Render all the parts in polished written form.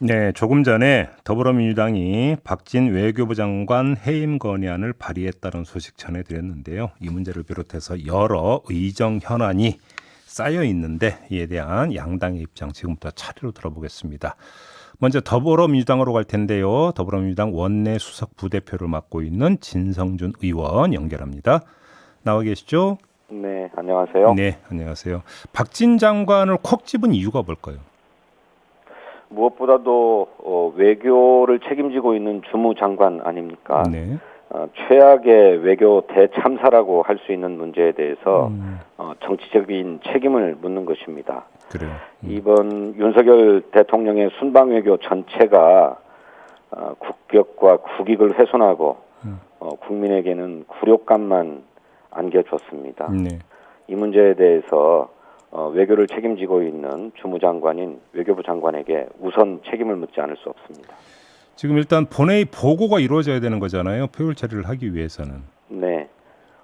네, 조금 전에 더불어민주당이 박진 외교부 장관 해임 건의안을 발의했다는 소식 전해드렸는데요. 이 문제를 비롯해서 여러 의정 현안이 쌓여 있는데 이에 대한 양당의 입장 지금부터 차례로 들어보겠습니다. 먼저 더불어민주당으로 갈 텐데요. 더불어민주당 원내 수석 부대표를 맡고 있는 진성준 의원 연결합니다. 나와 계시죠? 네, 안녕하세요. 네, 안녕하세요. 박진 장관을 콕 집은 이유가 뭘까요? 무엇보다도 외교를 책임지고 있는 주무장관 아닙니까? 네. 최악의 외교 대참사라고 할 수 있는 문제에 대해서 정치적인 책임을 묻는 것입니다. 그래요. 이번 윤석열 대통령의 순방 외교 전체가 국격과 국익을 훼손하고 국민에게는 굴욕감만 안겨줬습니다. 네. 이 문제에 대해서 외교를 책임지고 있는 주무장관인 외교부 장관에게 우선 책임을 묻지 않을 수 없습니다. 지금 일단 본회의 보고가 이루어져야 되는 거잖아요. 표율 처리를 하기 위해서는. 네.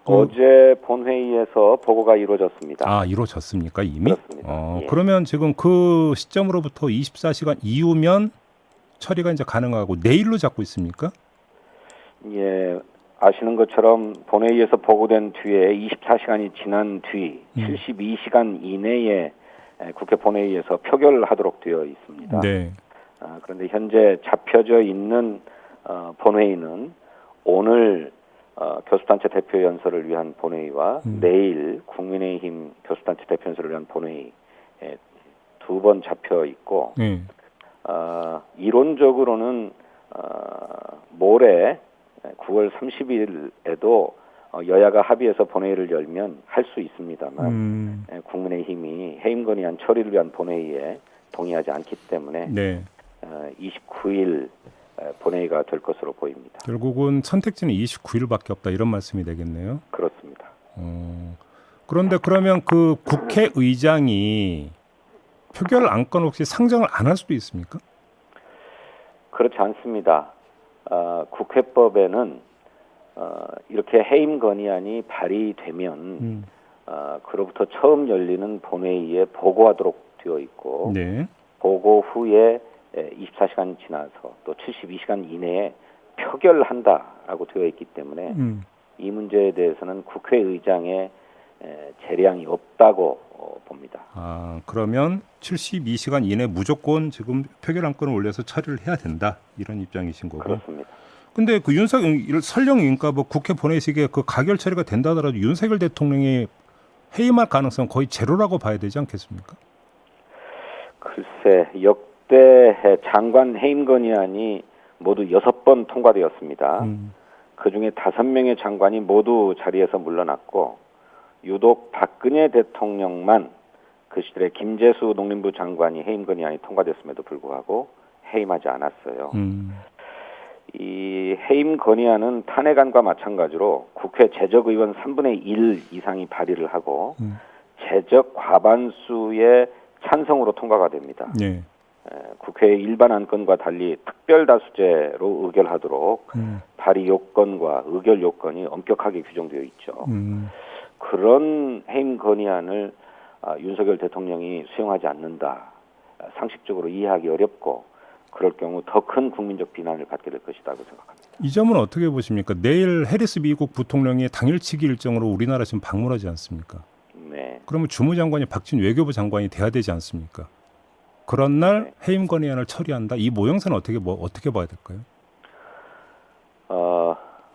어제 본회의에서 보고가 이루어졌습니다. 아, 이루어졌습니까 이미? 그렇습니다. 예. 그러면 지금 그 시점으로부터 24시간 이후면 처리가 이제 가능하고 내일로 잡고 있습니까? 예. 아시는 것처럼 본회의에서 보고된 뒤에 24시간이 지난 뒤 72시간 이내에 국회 본회의에서 표결하도록 되어 있습니다. 네. 그런데 현재 잡혀져 있는 본회의는 오늘 교수단체 대표 연설을 위한 본회의와 내일 국민의힘 교수단체 대표 연설을 위한 본회의 두 번 잡혀 있고 이론적으로는 모레 9월 30일에도 여야가 합의해서 본회의를 열면 할 수 있습니다만 국민의힘이 해임 건의안 처리를 위한 본회의에 동의하지 않기 때문에 29일 본회의가 될 것으로 보입니다. 결국은 선택지는 29일밖에 없다 이런 말씀이 되겠네요. 그렇습니다. 그런데 그러면 그 국회의장이 표결 안건 혹시 상정을 안 할 수도 있습니까? 그렇지 않습니다. 국회법에는 이렇게 해임 건의안이 발의되면 그로부터 처음 열리는 본회의에 보고하도록 되어 있고 네. 보고 후에 24시간 지나서 또 72시간 이내에 표결한다라고 되어 있기 때문에 이 문제에 대해서는 국회의장의 재량이 없다고 봅니다. 그러면 72시간 이내 무조건 지금 표결 안건을 올려서 처리를 해야 된다 이런 입장이신 거고. 그렇습니다. 근데 그 설령이니까 뭐 국회 본회의식에 그 가결 처리가 된다 하더라도 윤석열 대통령이 해임할 가능성 거의 제로라고 봐야 되지 않겠습니까? 글쎄, 역대 장관 해임 건의안이 모두 6번 통과되었습니다. 그중에 5명의 장관이 모두 자리에서 물러났고 유독 박근혜 대통령만 그 시절에 김재수 농림부 장관이 해임 건의안이 통과됐음에도 불구하고 해임하지 않았어요. 이 해임 건의안은 탄핵안과 마찬가지로 국회 재적의원 3분의 1 이상이 발의를 하고 재적 과반수의 찬성으로 통과가 됩니다. 네. 국회의 일반 안건과 달리 특별다수제로 의결하도록 발의 요건과 의결 요건이 엄격하게 규정되어 있죠. 그런 해임 건의안을 윤석열 대통령이 수용하지 않는다. 상식적으로 이해하기 어렵고 그럴 경우 더 큰 국민적 비난을 받게 될 것이라고 생각합니다. 이 점은 어떻게 보십니까? 내일 해리스 미국 부통령이 당일치기 일정으로 우리나라 지금 방문하지 않습니까? 네. 그러면 주무장관이 박진 외교부 장관이 돼야 되지 않습니까? 그런 날 해임 건의안을 처리한다. 이 모형새는 어떻게 봐야 될까요?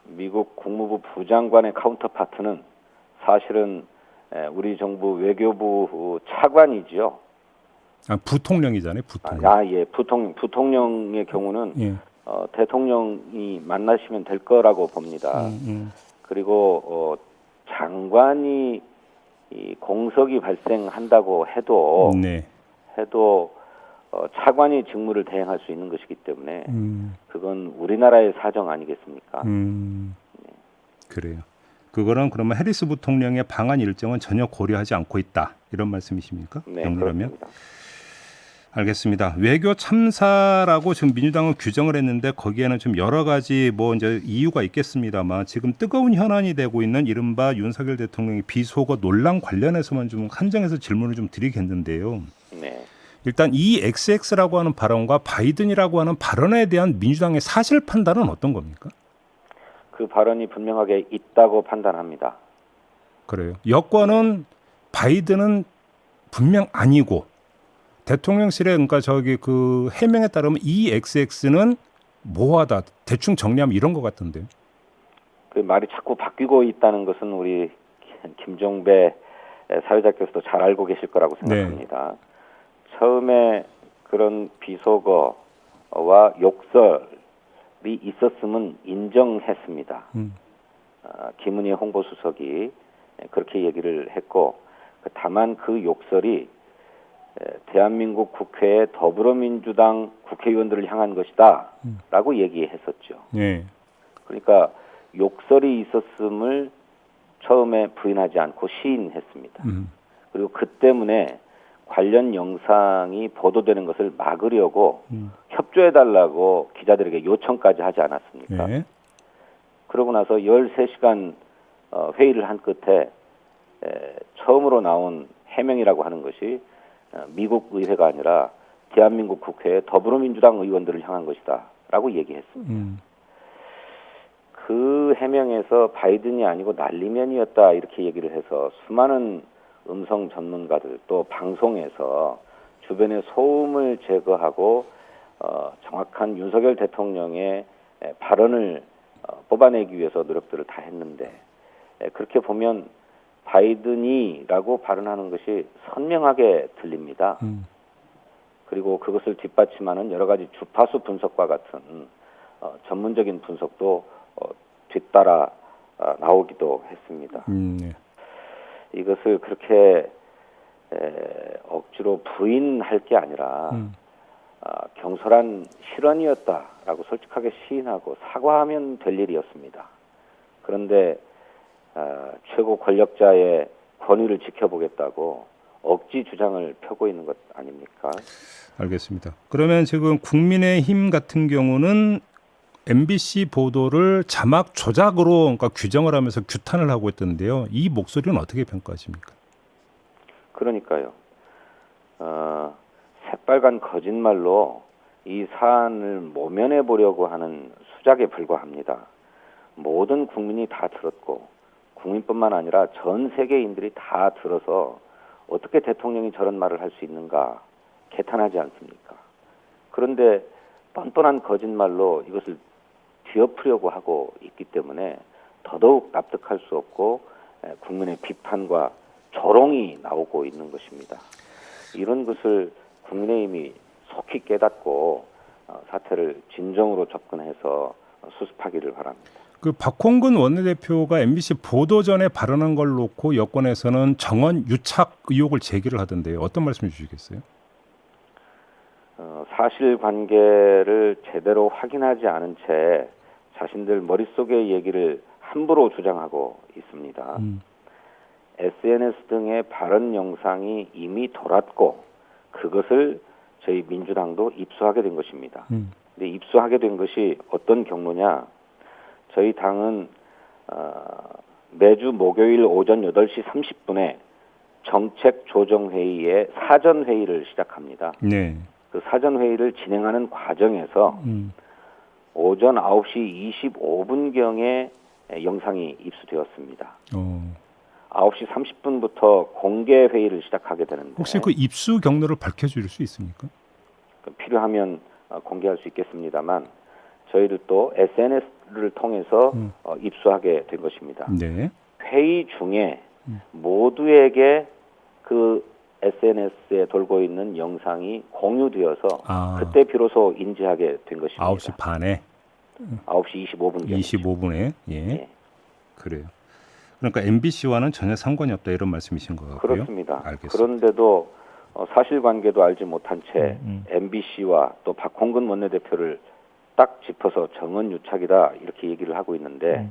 미국 국무부 부장관의 카운터파트는 사실은 우리 정부 외교부 차관이지요. 부통령이잖아요. 부통령. 예. 부통령의 경우는 예. 대통령이 만나시면 될 거라고 봅니다. 그리고 장관이 이 공석이 발생한다고 해도 차관이 직무를 대행할 수 있는 것이기 때문에 그건 우리나라의 사정 아니겠습니까? 그래요. 그거는 그러면 해리스 부통령의 방한 일정은 전혀 고려하지 않고 있다 이런 말씀이십니까? 네, 정리하면? 그렇습니다. 알겠습니다. 외교 참사라고 지금 민주당은 규정을 했는데 거기에는 좀 여러 가지 뭐 이제 이유가 있겠습니다만 지금 뜨거운 현안이 되고 있는 이른바 윤석열 대통령의 비속어 논란 관련해서만 좀 한정해서 질문을 좀 드리겠는데요. 네. 일단 이 XX라고 하는 발언과 바이든이라고 하는 발언에 대한 민주당의 사실 판단은 어떤 겁니까? 그 발언이 분명하게 있다고 판단합니다. 그래요. 여권은 바이든은 분명 아니고 대통령실의 그러니까 저기 그 해명에 따르면 이 XX는 모호하다. 대충 정리하면 이런 것 같던데요. 그 말이 자꾸 바뀌고 있다는 것은 우리 김종배 사회자께서도 잘 알고 계실 거라고 생각합니다. 처음에 그런 비속어와 욕설이 있었음은 인정했습니다. 김은희 홍보수석이 그렇게 얘기를 했고, 다만 그 욕설이 대한민국 국회의 더불어민주당 국회의원들을 향한 것이다 라고 얘기했었죠. 네. 그러니까 욕설이 있었음을 처음에 부인하지 않고 시인했습니다. 그리고 그 때문에 관련 영상이 보도되는 것을 막으려고 협조해달라고 기자들에게 요청까지 하지 않았습니까? 네. 그러고 나서 13시간 회의를 한 끝에 처음으로 나온 해명이라고 하는 것이 미국 의회가 아니라 대한민국 국회의 더불어민주당 의원들을 향한 것이다 라고 얘기했습니다. 그 해명에서 바이든이 아니고 날리면이었다 이렇게 얘기를 해서 수많은 음성 전문가들 또 방송에서 주변의 소음을 제거하고 정확한 윤석열 대통령의 발언을 뽑아내기 위해서 노력들을 다 했는데, 그렇게 보면 바이든이라고 발언하는 것이 선명하게 들립니다. 그리고 그것을 뒷받침하는 여러 가지 주파수 분석과 같은 전문적인 분석도 뒤따라 나오기도 했습니다. 네. 이것을 그렇게 억지로 부인할 게 아니라 경솔한 실언이었다라고 솔직하게 시인하고 사과하면 될 일이었습니다. 그런데 최고 권력자의 권위를 지켜보겠다고 억지 주장을 펴고 있는 것 아닙니까? 알겠습니다. 그러면 지금 국민의힘 같은 경우는 MBC 보도를 자막 조작으로 그러니까 규정을 하면서 규탄을 하고 있던데요. 이 목소리는 어떻게 평가하십니까? 그러니까요. 새빨간 거짓말로 이 사안을 모면해 보려고 하는 수작에 불과합니다. 모든 국민이 다 들었고 국민뿐만 아니라 전 세계인들이 다 들어서 어떻게 대통령이 저런 말을 할 수 있는가 개탄하지 않습니까? 그런데 뻔뻔한 거짓말로 이것을 뒤엎으려고 하고 있기 때문에 더더욱 납득할 수 없고 국민의 비판과 조롱이 나오고 있는 것입니다. 이런 것을 국민의힘이 속히 깨닫고 사태를 진정으로 접근해서 수습하기를 바랍니다. 그 박홍근 원내대표가 MBC 보도 전에 발언한 걸 놓고 여권에서는 정원 유착 의혹을 제기를 하던데요. 어떤 말씀 주시겠어요? 사실관계를 제대로 확인하지 않은 채 자신들 머릿속의 얘기를 함부로 주장하고 있습니다. SNS 등의 발언 영상이 이미 돌았고 그것을 저희 민주당도 입수하게 된 것입니다. 근데 입수하게 된 것이 어떤 경로냐? 저희 당은 매주 목요일 오전 8시 30분에 정책조정회의의 사전회의를 시작합니다. 네. 그 사전회의를 진행하는 과정에서 오전 9시 25분경에 영상이 입수되었습니다. 9시 30분부터 공개 회의를 시작하게 되는데 혹시 그 입수 경로를 밝혀줄 수 있습니까? 필요하면 공개할 수 있겠습니다만 저희들도 SNS를 통해서 입수하게 된 것입니다. 네. 회의 중에 모두에게 그 SNS에 돌고 있는 영상이 공유되어서 그때 비로소 인지하게 된 것입니다. 9시 반에 9시 25분 25분에 예. 그래요. 그러니까 MBC와는 전혀 상관이 없다 이런 말씀이신 것 같고요. 그렇습니다. 알겠습니다. 그런데도 사실관계도 알지 못한 채 MBC와 또 박홍근 원내대표를 딱 짚어서 정언유착이다 이렇게 얘기를 하고 있는데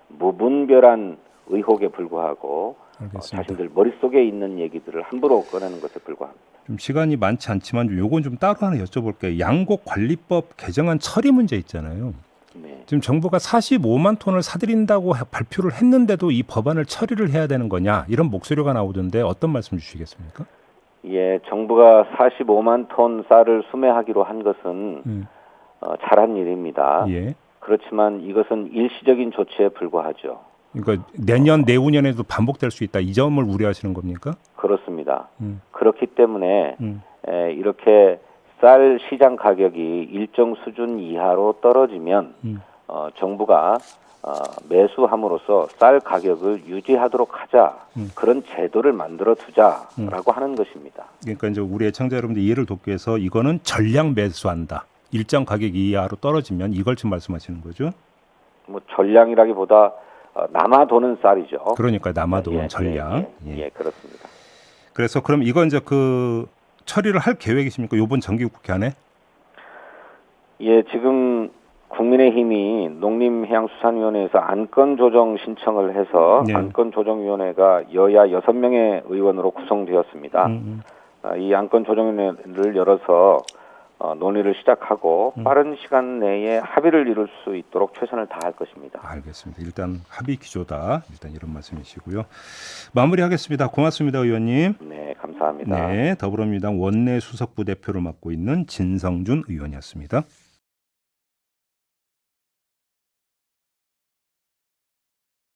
무분별한 의혹에 불과하고 자신들 머릿속에 있는 얘기들을 함부로 꺼내는 것에 불과합니다. 좀 시간이 많지 않지만 요건 좀 따로 하나 여쭤볼게요. 양곡관리법 개정안 처리 문제 있잖아요. 네. 지금 정부가 45만 톤을 사들인다고 발표를 했는데도 이 법안을 처리를 해야 되는 거냐 이런 목소리가 나오던데 어떤 말씀 주시겠습니까? 예, 정부가 45만 톤 쌀을 수매하기로 한 것은 잘한 일입니다. 예. 그렇지만 이것은 일시적인 조치에 불과하죠. 그러니까 내년 내후년에도 반복될 수 있다. 이 점을 우려하시는 겁니까? 그렇습니다. 그렇기 때문에 이렇게 쌀 시장 가격이 일정 수준 이하로 떨어지면 정부가 매수함으로써 쌀 가격을 유지하도록 하자, 그런 제도를 만들어 두자라고 하는 것입니다. 그러니까 이제 우리 애청자 여러분들 이해를 돕기 위해서 이거는 전량 매수한다. 일정 가격 이하로 떨어지면 이걸 지금 말씀하시는 거죠? 뭐 전량이라기보다 남아도는 쌀이죠. 그러니까 남아도는 전량. 예, 그렇습니다. 그래서 그럼 이건 이제 그 처리를 할 계획이십니까? 이번 정기국회 안에? 예, 지금 국민의힘이 농림해양수산위원회에서 안건 조정 신청을 해서 네. 안건 조정위원회가 여야 6명의 의원으로 구성되었습니다. 이 안건 조정위원회를 열어서 논의를 시작하고 빠른 시간 내에 합의를 이룰 수 있도록 최선을 다할 것입니다. 알겠습니다. 일단 합의 기조다. 일단 이런 말씀이시고요. 마무리하겠습니다. 고맙습니다, 의원님. 네, 감사합니다. 네, 더불어민주당 원내 수석부 대표를 맡고 있는 진성준 의원이었습니다.